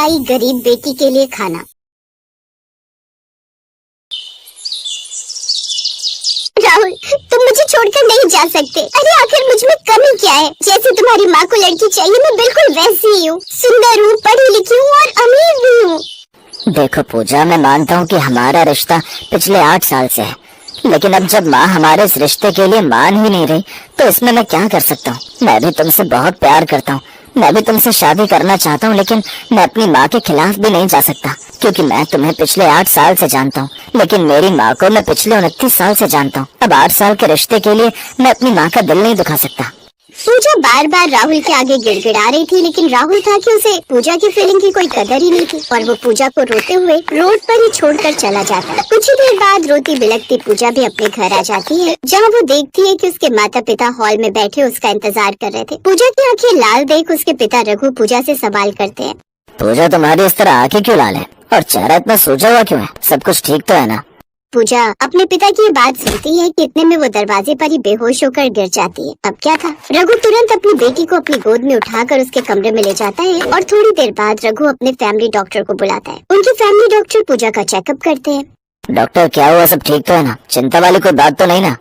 आई गरीब बेटी के लिए खाना। राहुल, तुम मुझे छोड़कर नहीं जा सकते। अरे आखिर मुझ में कमी क्या है? जैसे तुम्हारी माँ को लड़की चाहिए, मैं बिल्कुल वैसी ही हूँ। सुंदर हूँ, पढ़ी लिखी हूँ और अमीर भी हूँ। देखो पूजा, मैं मानता हूँ कि हमारा रिश्ता पिछले 8 साल से है, लेकिन अब जब माँ हमारे इस रिश्ते के लिए मान ही नहीं रही तो इसमें मैं क्या कर सकता हूँ। मैं भी तुमसे बहुत प्यार करता हूँ, मैं भी तुमसे शादी करना चाहता हूँ, लेकिन मैं अपनी माँ के खिलाफ भी नहीं जा सकता, क्योंकि मैं तुम्हें पिछले 8 साल से जानता हूँ, लेकिन मेरी माँ को मैं पिछले 29 साल से जानता हूँ। अब 8 साल के रिश्ते के लिए मैं अपनी माँ का दिल नहीं दुखा सकता। पूजा बार बार राहुल के आगे गिड़गिड़ा रही थी, लेकिन राहुल था कि उसे पूजा की फीलिंग की कोई कदर ही नहीं थी और वो पूजा को रोते हुए रोड पर ही छोड़कर चला जाता। कुछ ही देर बाद रोती बिलखती पूजा भी अपने घर आ जाती है, जहाँ वो देखती है कि उसके माता पिता हॉल में बैठे उसका इंतजार कर रहे थे। पूजा की आंखें लाल देख उसके पिता रघु पूजा से सवाल करते हैं। पूजा, तुम्हारी इस तरह आंखें क्यों लाल है और चेहरा इतना सूजा हुआ क्यों है? सब कुछ ठीक तो है ना? पूजा अपने पिता की ये बात सुनती है कि इतने में वो दरवाजे पर ही बेहोश होकर गिर जाती है। अब क्या था, रघु तुरंत अपनी बेटी को अपनी गोद में उठाकर उसके कमरे में ले जाता है और थोड़ी देर बाद रघु अपने फैमिली डॉक्टर को बुलाता है। उनके फैमिली डॉक्टर पूजा का चेकअप करते हैं। डॉक्टर, क्या हुआ? सब ठीक तो है ना? चिंता वाली कोई बात तो नहीं ना?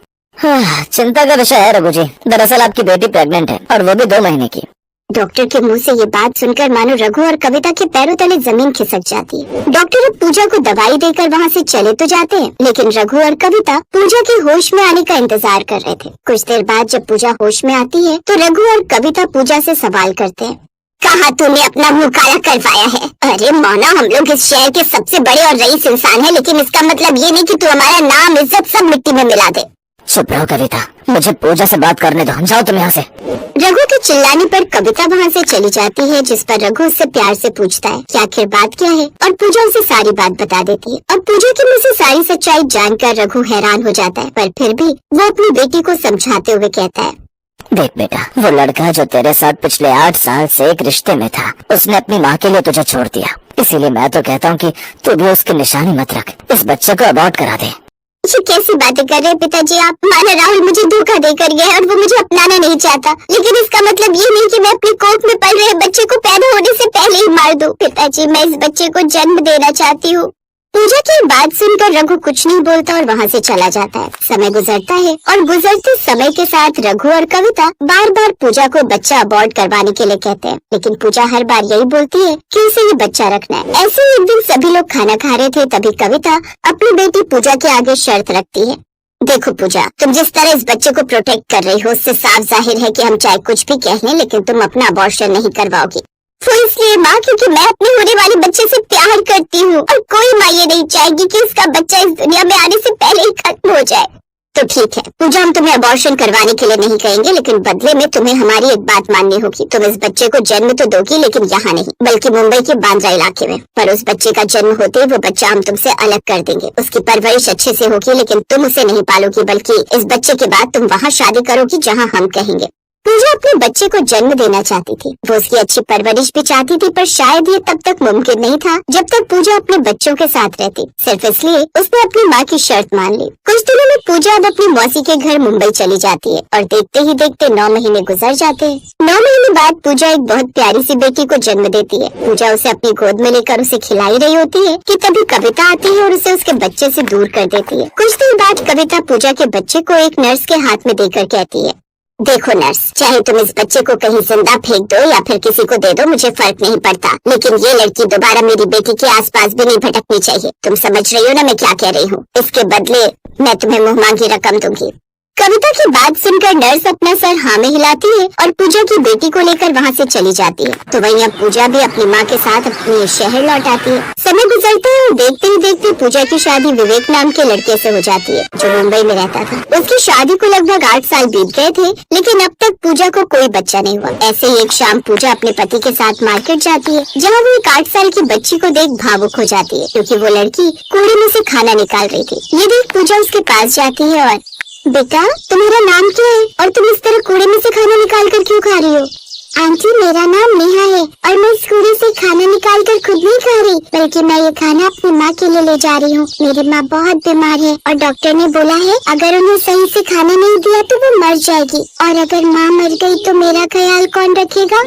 चिंता का विषय है रघु जी, दरअसल आपकी बेटी प्रेग्नेंट है और वो भी 2 महीने की। डॉक्टर के मुंह से ये बात सुनकर मानो रघु और कविता के पैरों तले जमीन खिसक जाती है। डॉक्टर अब पूजा को दवाई देकर वहाँ से चले तो जाते हैं, लेकिन रघु और कविता पूजा के होश में आने का इंतजार कर रहे थे। कुछ देर बाद जब पूजा होश में आती है तो रघु और कविता पूजा से सवाल करते हैं। कहाँ तूने अपना मुंह काला करवाया है? अरे मौना, हम लोग इस शहर के सबसे बड़े और रईस इंसान है, लेकिन इसका मतलब ये नहीं कि तू हमारा नाम इज्जत सब मिट्टी में मिला दे। चुप रहो कविता, मुझे पूजा से बात करने दो, जाओ तुम यहाँ से। रघु के चिल्लाने पर कविता वहाँ से चली जाती है, जिस पर रघु उससे प्यार से पूछता है कि आखिर बात क्या है, और पूजा उसे सारी बात बता देती है। और पूजा के मुंह से सारी सच्चाई जानकर रघु हैरान हो जाता है, पर फिर भी वो अपनी बेटी को समझाते हुए कहता है। देख बेटा, वो लड़का जो तेरे साथ पिछले 8 साल से एक रिश्ते में था, उसने अपनी माँ के लिए तुझे छोड़ दिया। इसीलिए मैं तो कहता हूँ कि तू भी उसकी निशानी मत रख, इस बच्चे को अबॉर्ट करा दे। ये कैसी बातें कर रहे हैं पिताजी आप? माना राहुल मुझे धोखा देकर गया है और वो मुझे अपनाना नहीं चाहता, लेकिन इसका मतलब ये नहीं कि मैं अपनी कोख में पल रहे बच्चे को पैदा होने से पहले ही मार दूं। पिताजी, मैं इस बच्चे को जन्म देना चाहती हूँ। पूजा की बात सुनकर रघु कुछ नहीं बोलता और वहाँ से चला जाता है। समय गुजरता है और गुजरते समय के साथ रघु और कविता बार बार पूजा को बच्चा अबॉर्ट करवाने के लिए कहते हैं, लेकिन पूजा हर बार यही बोलती है कि उसे ये बच्चा रखना है। ऐसे ही एक दिन सभी लोग खाना खा रहे थे, तभी कविता अपनी बेटी पूजा के आगे शर्त रखती है। देखो पूजा, तुम जिस तरह इस बच्चे को प्रोटेक्ट कर रही हो, उससे साफ जाहिर है कि हम चाहे कुछ भी कह लें, लेकिन तुम अपना अबॉर्शन नहीं करवाओगी। वो इसलिए माँ, क्योंकि मैं अपने होने वाले बच्चे से प्यार करती हूँ और कोई माँ ये नहीं चाहेगी कि उसका बच्चा इस दुनिया में आने से पहले ही खत्म हो जाए। तो ठीक है पूजा, हम तुम्हें अबॉर्शन करवाने के लिए नहीं कहेंगे, लेकिन बदले में तुम्हें हमारी एक बात माननी होगी। तुम इस बच्चे को जन्म तो दोगी, लेकिन यहाँ नहीं, बल्कि मुंबई के बांद्रा इलाके में। पर उस बच्चे का जन्म होते ही वो बच्चा हम तुमसे अलग कर देंगे। उसकी परवरिश अच्छे से होगी, लेकिन तुम उसे नहीं पालोगी, बल्कि इस बच्चे के बाद तुम वहाँ शादी करोगी जहाँ हम कहेंगे। पूजा अपने बच्चे को जन्म देना चाहती थी, वो उसकी अच्छी परवरिश भी चाहती थी, पर शायद ये तब तक मुमकिन नहीं था जब तक पूजा अपने बच्चों के साथ रहती। सिर्फ इसलिए उसने अपनी माँ की शर्त मान ली। कुछ दिनों में पूजा अब अपनी मौसी के घर मुंबई चली जाती है और देखते ही देखते 9 महीने गुजर जाते हैं। 9 महीने बाद पूजा एक बहुत प्यारी सी बेटी को जन्म देती है। पूजा उसे अपनी गोद में लेकर उसे खिलाई रही होती है कि तभी कविता आती है और उसे उसके बच्चे से दूर कर देती है। कुछ देर बाद कविता पूजा के बच्चे को एक नर्स के हाथ में देकर कहती है, देखो नर्स, चाहे तुम इस बच्चे को कहीं जिंदा फेंक दो या फिर किसी को दे दो, मुझे फर्क नहीं पड़ता, लेकिन ये लड़की दोबारा मेरी बेटी के आसपास भी नहीं भटकनी चाहिए। तुम समझ रही हो ना मैं क्या कह रही हूँ? इसके बदले मैं तुम्हें मुंह मांगी रकम दूंगी। कविता की बात सुनकर नर्स अपना सर हाँ में हिलाती है और पूजा की बेटी को लेकर वहाँ से चली जाती है। तो वहीं अब पूजा भी अपनी माँ के साथ अपने शहर लौट आती है। समय गुजरता है और देखते ही देखते पूजा की शादी विवेक नाम के लड़के से हो जाती है, जो मुंबई में रहता था। उसकी शादी को लगभग 8 साल बीत गए थे, लेकिन अब तक पूजा को कोई बच्चा नहीं हुआ। ऐसे ही एक शाम पूजा अपने पति के साथ मार्केट जाती है, जहाँ वो एक 8 साल की बच्ची को देख भावुक हो जाती है, क्योंकि वो लड़की कूड़े में से खाना निकाल रही थी। ये देख पूजा उसके पास जाती है और बेटा, तुम्हारा नाम क्या है और तुम इस तरह कूड़े में से खाना निकाल कर क्यों खा रही हो? आंटी, मेरा नाम नेहा है और मैं स्कूल से खाना निकाल कर खुद नहीं खा रही, बल्कि मैं ये खाना अपनी माँ के लिए ले जा रही हूँ। मेरी माँ बहुत बीमार है और डॉक्टर ने बोला है अगर उन्हें सही से खाना नहीं दिया तो वो मर जाएगी, और अगर माँ मर गई तो मेरा ख्याल कौन रखेगा।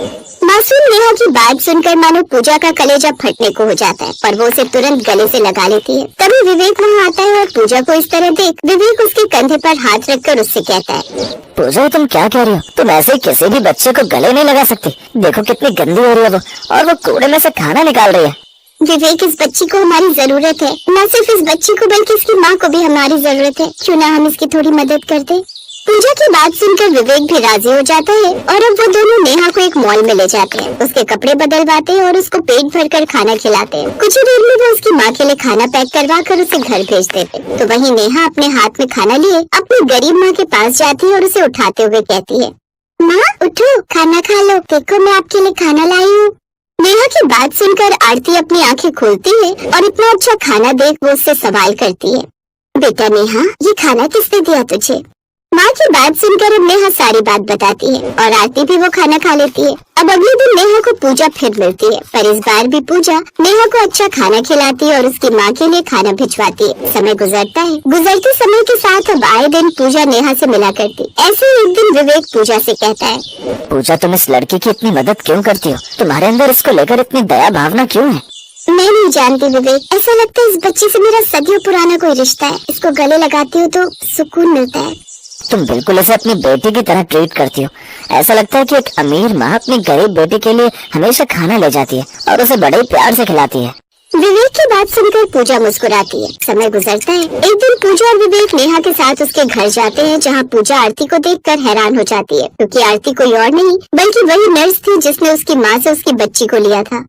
मासूम नेहा की बात सुनकर मानो पूजा का कलेजा फटने को हो जाता है और वो उसे तुरंत गले से लगा लेती है। तभी विवेक वहाँ आता है और पूजा को इस तरह देख विवेक उसके कंधे पर हाथ रखकर उससे कहता है, पूजा तुम क्या कह रही हो? तुम ऐसे ही किसी भी बच्चे को गले नहीं लगा सकती। देखो कितनी गंदी हो रही है वो, और वो कूड़े में से खाना निकाल रही है। विवेक, इस बच्ची को हमारी जरूरत है। न सिर्फ इस बच्ची को बल्कि इसकी माँ को भी हमारी जरूरत है। क्यों ना हम इसकी थोड़ी मदद कर दें। पूजा की बात सुनकर विवेक भी राजी हो जाता है और अब वो दोनों नेहा को एक मॉल में ले जाते हैं। उसके कपड़े बदलवाते हैं और उसको पेट भरकर खाना खिलाते हैं। कुछ ही देर में वो उसकी माँ के लिए खाना पैक करवा कर उसे घर भेज देते। तो वहीं नेहा अपने हाथ में खाना लिए अपनी गरीब माँ के पास जाती है और उसे उठाते हुए कहती है, माँ उठो, खाना खा लो, देखो मैं आपके लिए खाना लाई हूँ। नेहा की बात सुनकर आरती अपनी आंखें खोलती है और इतना अच्छा खाना देख वो उससे सवाल करती है, बेटा नेहा, ये खाना किसने दिया तुझे। माँ की बात सुनकर अब नेहा सारी बात बताती है और आरती भी वो खाना खा लेती है। अब अगले दिन नेहा को पूजा फिर मिलती है, पर इस बार भी पूजा नेहा को अच्छा खाना खिलाती है और उसकी माँ के लिए खाना भिजवाती है। समय गुजरता है। गुजरते समय के साथ अब आए दिन पूजा नेहा से मिला करती। ऐसे ही एक दिन विवेक पूजा से कहता है, पूजा तुम इस लड़की की इतनी मदद क्यों करती हो? तुम्हारे अंदर इसको लेकर इतनी दया भावना क्यों है? मैं नहीं जानती विवेक, ऐसा लगता है इस बच्ची से मेरा सदियों पुराना कोई रिश्ता है। इसको गले लगाती हूँ तो सुकून मिलता है। तुम बिल्कुल इसे अपनी बेटी की तरह ट्रीट करती हो। ऐसा लगता है कि एक अमीर माँ अपनी गरीब बेटी के लिए हमेशा खाना ले जाती है और उसे बड़े प्यार से खिलाती है। विवेक की बात सुनकर पूजा मुस्कुराती है। समय गुजरता है। एक दिन पूजा और विवेक नेहा के साथ उसके घर जाते हैं, जहाँ पूजा आरती को देखकर हैरान हो जाती है, क्योंकि आरती कोई और नहीं बल्कि वही नर्स थी जिसने उसकी माँ से उसकी बच्ची को लिया था।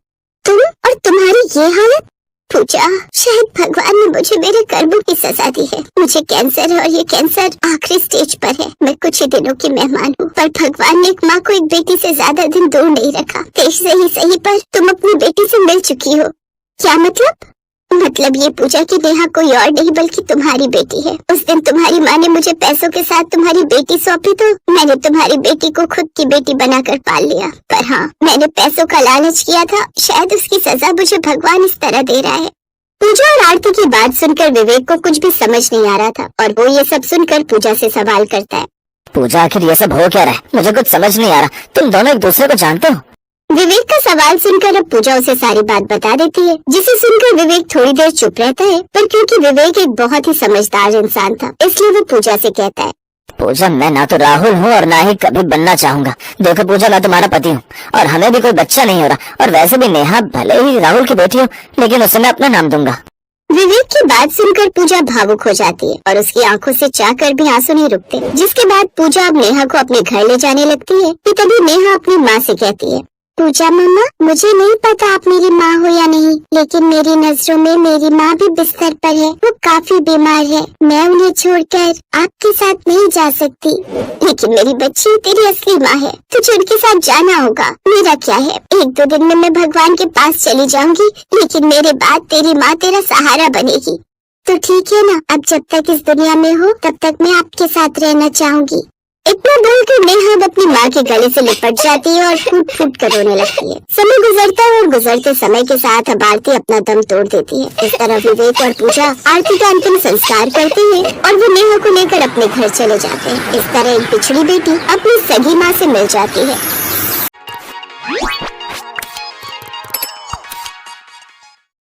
तुम और तुम्हारी ये हालत। पूजा, शायद भगवान ने मुझे मेरे कर्मों की सजा दी है। मुझे कैंसर है और ये कैंसर आखिरी स्टेज पर है। मैं कुछ ही दिनों की मेहमान हूँ, पर भगवान ने एक माँ को एक बेटी से ज्यादा दिन दूर नहीं रखा। देश से ही सही, पर तुम अपनी बेटी से मिल चुकी हो। क्या मतलब? मतलब ये पूजा की नेहा कोई और नहीं बल्कि तुम्हारी बेटी है। उस दिन तुम्हारी माँ ने मुझे पैसों के साथ तुम्हारी बेटी सौंपी तो मैंने तुम्हारी बेटी को खुद की बेटी बनाकर पाल लिया। पर हाँ, मैंने पैसों का लालच किया था। शायद उसकी सजा मुझे भगवान इस तरह दे रहा है। पूजा और आरती की बात सुनकर विवेक को कुछ भी समझ नहीं आ रहा था और वो ये सब सुनकर पूजा से सवाल करता है, पूजा आखिर ये सब हो क्या रहा है? मुझे कुछ समझ नहीं आ रहा। तुम दोनों एक दूसरे को जानते हो? विवेक का सवाल सुनकर अब पूजा उसे सारी बात बता देती है, जिसे सुनकर विवेक थोड़ी देर चुप रहता है। पर क्योंकि विवेक एक बहुत ही समझदार इंसान था, इसलिए वो पूजा से कहता है, पूजा, मैं ना तो राहुल हूँ और ना ही कभी बनना चाहूंगा। देखो पूजा, मैं तुम्हारा पति हूँ और हमें भी कोई बच्चा नहीं हो रहा। और वैसे भी नेहा भले ही राहुल की बेटी हो, लेकिन उसे मैं अपना नाम दूंगा। विवेक की बात सुनकर पूजा भावुक हो जाती है और उसकी आंखों से चाहकर भी आंसू नहीं रुकते। जिसके बाद पूजा अब नेहा को अपने घर ले जाने लगती है कि तभी नेहा अपनी माँ से कहती है, पूजा मम्मा, मुझे नहीं पता आप मेरी माँ हो या नहीं, लेकिन मेरी नजरों में मेरी माँ भी बिस्तर पर है। वो काफी बीमार है। मैं उन्हें छोड़कर आपके साथ नहीं जा सकती। लेकिन मेरी बच्ची तेरी असली माँ है, तुझे उनके साथ जाना होगा। मेरा क्या है, 1-2 दिन में मैं भगवान के पास चली जाऊंगी, लेकिन मेरे बाद तेरी माँ तेरा सहारा बनेगी। तो ठीक है ना, अब जब तक इस दुनिया में हो तब तक मैं आपके साथ रहना चाहूंगी। इतना बोलकर नेहा अब अपनी माँ के गले से लिपट जाती है और फूट फूट कर रोने लगती है। समय गुजरता है और गुजरते समय के साथ अब आरती अपना दम तोड़ देती है। इस तरह विवेक और पूजा आरती का अंतिम संस्कार करते हैं और वो नेहा को लेकर अपने घर चले जाते हैं। इस तरह एक पिछड़ी बेटी अपनी सगी माँ से मिल जाती है।